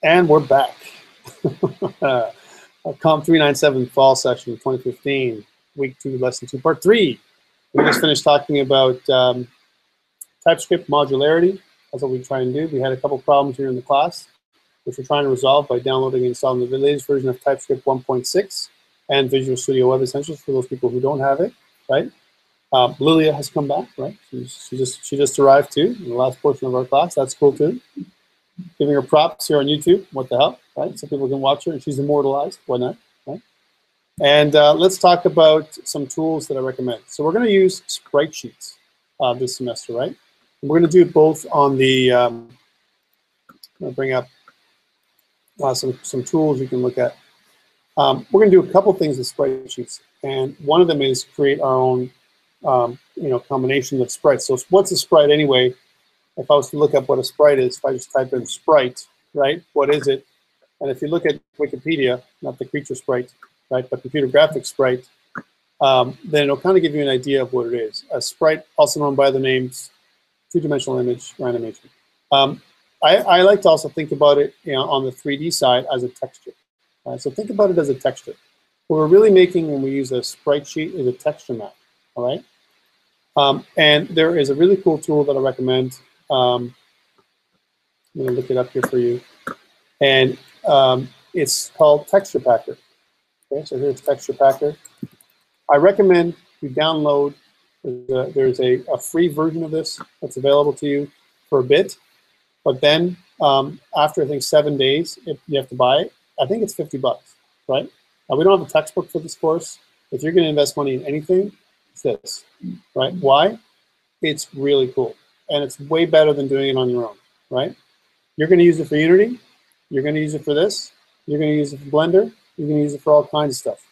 And we're back. COMP397 fall session 2015, week 2, lesson 2, part 3. We just finished talking about TypeScript modularity. That's what we try and do. We had a couple problems here in the class, which we're trying to resolve by downloading and installing the latest version of TypeScript 1.6 and Visual Studio Web Essentials for those people who don't have it, right? Lilia has come back, right? She just arrived too in the last portion of our class. That's cool too. Giving her props here on YouTube. What the hell, right? So people can watch her, and she's immortalized. Why not, right? And let's talk about some tools that I recommend. So we're going to use Sprite Sheets this semester, right? And we're going to do it both on the. I'm going to bring up some tools you can look at. We're going to do a couple things with Sprite Sheets, and one of them is create our own, combination of sprites. So what's a sprite anyway? If I was to look up what a sprite is, if I just type in sprite, right, what is it? And if you look at Wikipedia, not the creature sprite, right, but computer graphics sprite, then it'll kind of give you an idea of what it is. A sprite, also known by the names two-dimensional image or animation. I like to also think about it on the 3D side as a texture. So think about it as a texture. What we're really making when we use a sprite sheet is a texture map, all right? And there is a really cool tool that I recommend. I'm going to look it up here for you. And it's called Texture Packer. Okay, so here's Texture Packer. I recommend you download, there's a free version of this that's available to you for a bit. But then after, I think, 7 days, you have to buy it. I think it's $50, right? Now, we don't have a textbook for this course. If you're going to invest money in anything, it's this, right? Why? It's really cool. And it's way better than doing it on your own, right? You're going to use it for Unity. You're going to use it for this. You're going to use it for Blender. You're going to use it for all kinds of stuff.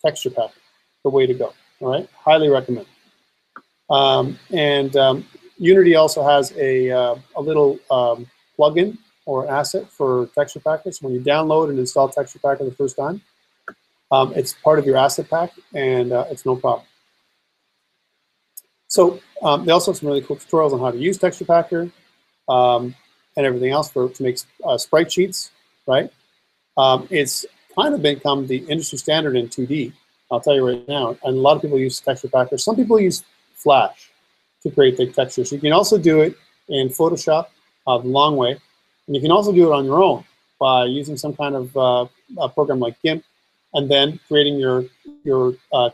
Texture Packer, the way to go, all right? Highly recommend. Unity also has a little plugin or asset for Texture Packer. So when you download and install Texture Packer the first time, it's part of your asset pack, and it's no problem. So they also have some really cool tutorials on how to use Texture Packer and everything else to make sprite sheets, right? It's kind of become the industry standard in 2D, I'll tell you right now. And a lot of people use Texture Packer. Some people use Flash to create the textures. You can also do it in Photoshop the long way. And you can also do it on your own by using some kind of a program like GIMP and then creating your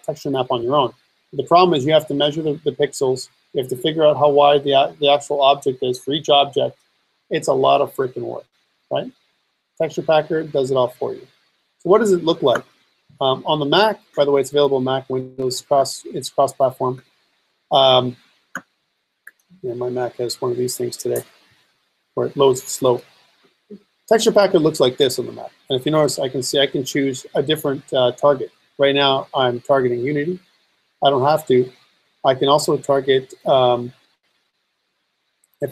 texture map on your own. The problem is you have to measure the pixels. You have to figure out how wide the actual object is for each object. It's a lot of freaking work, right? Texture Packer does it all for you. So what does it look like? On the Mac, by the way, it's available on Mac, Windows, it's cross-platform. Yeah, my Mac has one of these things today where it loads slow. Texture Packer looks like this on the Mac. And if you notice, I can choose a different target. Right now, I'm targeting Unity. I don't have to. I can also target, if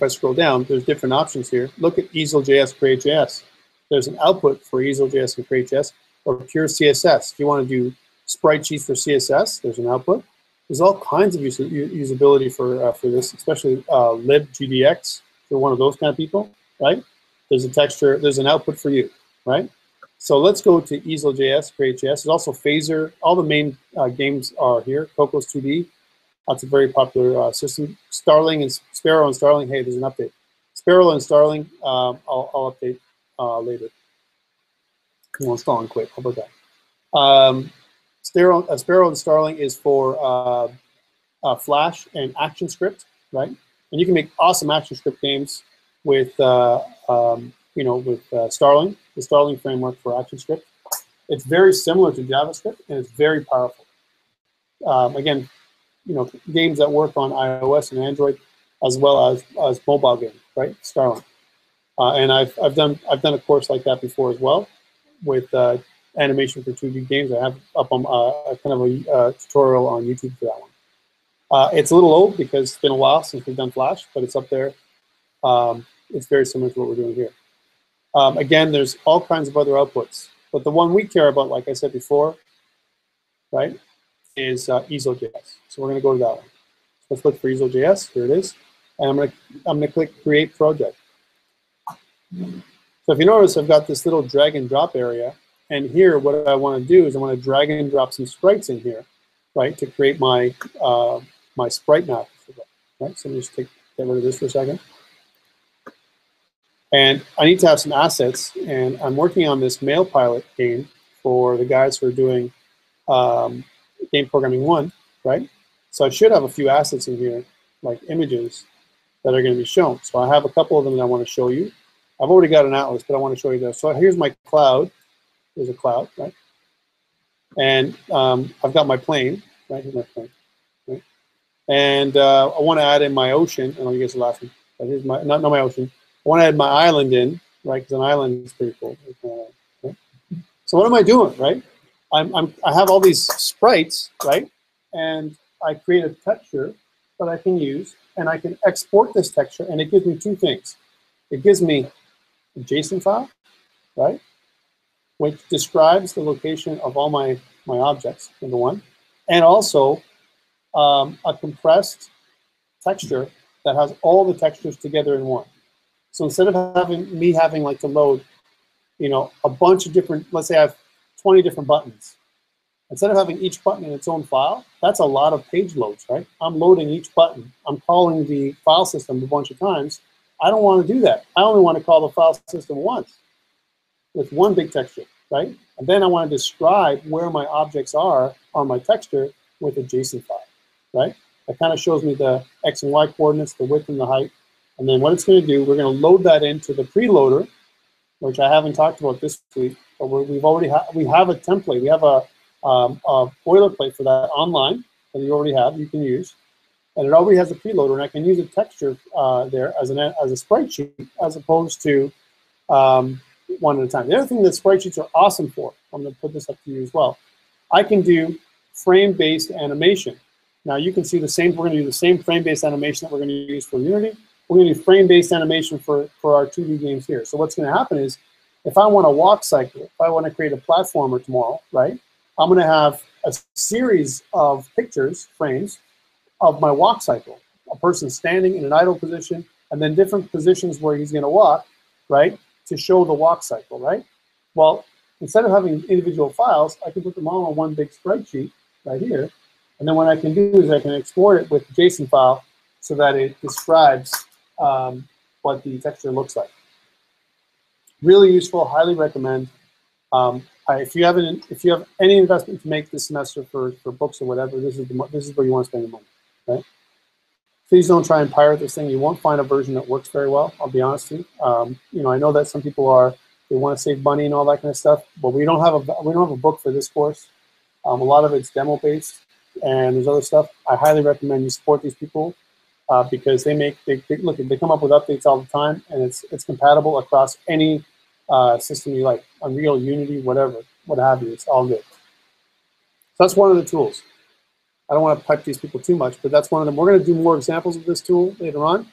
I scroll down, there's different options here. Look at EzelJS, CreateJS. There's an output for EzelJS and CreateJS, or pure CSS. If you want to do sprite sheets for CSS, there's an output. There's all kinds of usability for this, especially libgdx, if you're one of those kind of people, right? There's a texture, there's an output for you, right? So let's go to EzelJS, CreateJS. There's also Phaser. All the main games are here. Cocos 2D. That's a very popular system. Starling and Sparrow and Starling. Hey, there's an update. Sparrow and Starling, I'll update later. We'll install and quit. How about that? Sparrow and Starling is for Flash and ActionScript, right? And you can make awesome ActionScript games with Starling, the Starling framework for ActionScript. It's very similar to JavaScript, and it's very powerful. Again, games that work on iOS and Android, as well as mobile games, right? Starling. And I've done a course like that before as well, with animation for 2D games. I have up on kind of a tutorial on YouTube for that one. It's a little old because it's been a while since we've done Flash, but it's up there. It's very similar to what we're doing here. Again, there's all kinds of other outputs, but the one we care about, like I said before, right, is EzelJS. So we're going to go to that one. Let's look for EzelJS. Here it is, and I'm going to click Create Project. So if you notice, I've got this little drag and drop area. And here, what I want to do is I want to drag and drop some sprites in here, right, to create my my sprite map. Right. So let me just get rid of this for a second. And I need to have some assets. And I'm working on this Mail Pilot game for the guys who are doing Game Programming 1, right? So I should have a few assets in here, like images, that are going to be shown. So I have a couple of them that I want to show you. I've already got an atlas, but I want to show you this. So here's my cloud. There's a cloud, right? And I've got my plane, right? Here's my plane, right? And I want to add in my ocean. I know you guys are laughing, but here's my, not my ocean. I want to add my island in, right? Because an island is pretty cool. Right? So what am I doing, right? I have all these sprites, right? And I create a texture that I can use, and I can export this texture, and it gives me two things. It gives me a JSON file, right? Which describes the location of all my objects, number one, and also a compressed texture that has all the textures together in one. So instead of having like to load, you know, a bunch of different, let's say I have 20 different buttons. Instead of having each button in its own file, that's a lot of page loads, right? I'm loading each button. I'm calling the file system a bunch of times. I don't want to do that. I only want to call the file system once with one big texture, right? And then I want to describe where my objects are on my texture with a JSON file, right? That kind of shows me the X and Y coordinates, the width and the height. And then what it's going to do, we're going to load that into the preloader, which I haven't talked about this week, but we have a template. We have a boilerplate for that online that you already have, you can use. And it already has a preloader, and I can use a texture there as a sprite sheet as opposed to one at a time. The other thing that sprite sheets are awesome for, I'm going to put this up to you as well, I can do frame-based animation. Now you can see the same, we're going to do the same frame-based animation that we're going to use for Unity. We're going to do frame-based animation for our 2D games here. So what's going to happen is, if I want a walk cycle, if I want to create a platformer tomorrow, right, I'm going to have a series of pictures, frames, of my walk cycle. A person standing in an idle position, and then different positions where he's going to walk, right, to show the walk cycle, right? Well, instead of having individual files, I can put them all on one big sprite sheet right here. And then what I can do is I can export it with a JSON file so that it describes what the texture looks like. Really useful, highly recommend. If you have any investment to make this semester for books or whatever, this is where you want to spend your money, right? Please don't try and pirate this thing. You won't find a version that works very well, I'll be honest with you. You know, I know that some people they want to save money and all that kind of stuff, but we don't have a book for this course. A lot of it's demo based, and there's other stuff. I highly recommend you support these people because they come up with updates all the time, and it's compatible across any system you like, Unreal, Unity, whatever, what have you. It's all good. So that's one of the tools. I don't want to pipe these people too much, but that's one of them. We're going to do more examples of this tool later on,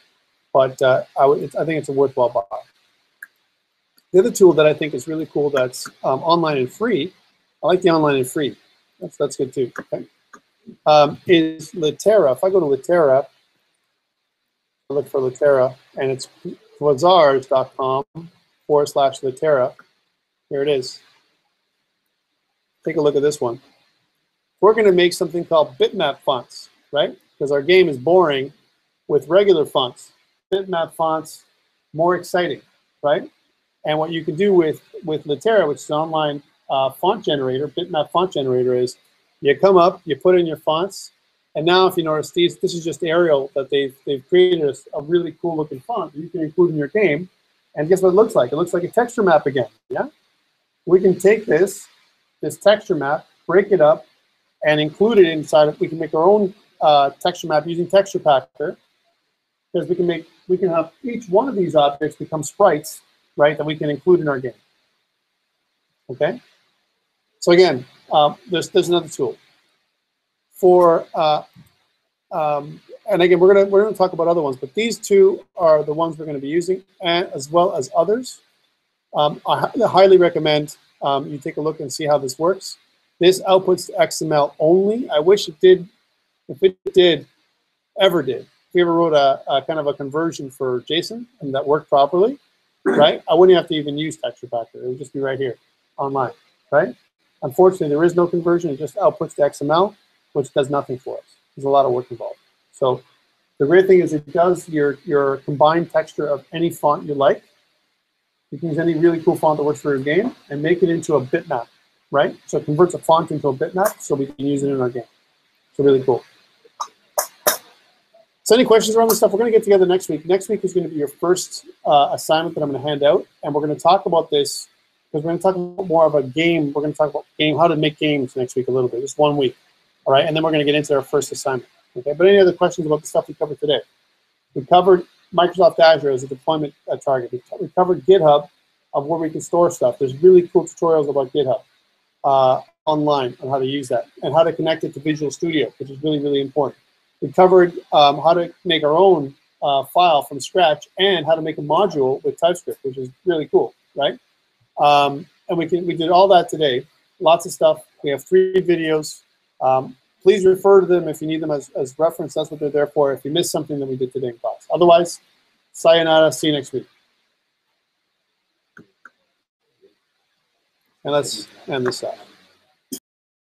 but I think it's a worthwhile buy. The other tool that I think is really cool that's online and free, I like the online and free. That's good too. Okay. Is Litera. If I go to Litera, I look for Litera, and it's quasars.com/Litera. Here it is. Take a look at this one. We're going to make something called bitmap fonts, right? Because our game is boring with regular fonts. Bitmap fonts, more exciting, right? And what you can do with Litera, which is an online font generator, bitmap font generator, is you come up, you put in your fonts, and now if you notice, this is just Arial that they've created a really cool looking font that you can include in your game. And guess what it looks like? It looks like a texture map again, yeah? We can take this texture map, break it up, and include it inside of, we can make our own texture map using Texture Packer, because we can have each one of these objects become sprites, right, that we can include in our game. Okay? So again, there's another tool. And again, we're gonna talk about other ones, but these two are the ones we're going to be using, and as well as others. I highly recommend you take a look and see how this works. This outputs to XML only. I wish it did, if it ever did. If we ever wrote a kind of a conversion for JSON and that worked properly, right? I wouldn't have to even use Texture Packer. It would just be right here online, right? Unfortunately, there is no conversion. It just outputs to XML, which does nothing for us. There's a lot of work involved. So the great thing is it does your combined texture of any font you like. You can use any really cool font that works for your game and make it into a bitmap, right? So it converts a font into a bitmap so we can use it in our game. So really cool. So any questions around this stuff? We're going to get together next week. Next week is going to be your first assignment that I'm going to hand out, and we're going to talk about this because we're going to talk about more of a game. We're going to talk about how to make games next week a little bit, just 1 week, all right? And then we're going to get into our first assignment, okay? But any other questions about the stuff we covered today? We covered Microsoft Azure as a deployment target. We covered GitHub of where we can store stuff. There's really cool tutorials about GitHub online on how to use that and how to connect it to Visual Studio, which is really, really important. We covered how to make our own file from scratch and how to make a module with TypeScript, which is really cool, right? And we did all that today. Lots of stuff. We have 3 videos. Please refer to them if you need them as reference. That's what they're there for. If you missed something that we did today in class. Otherwise, sayonara. See you next week. And let's end this up.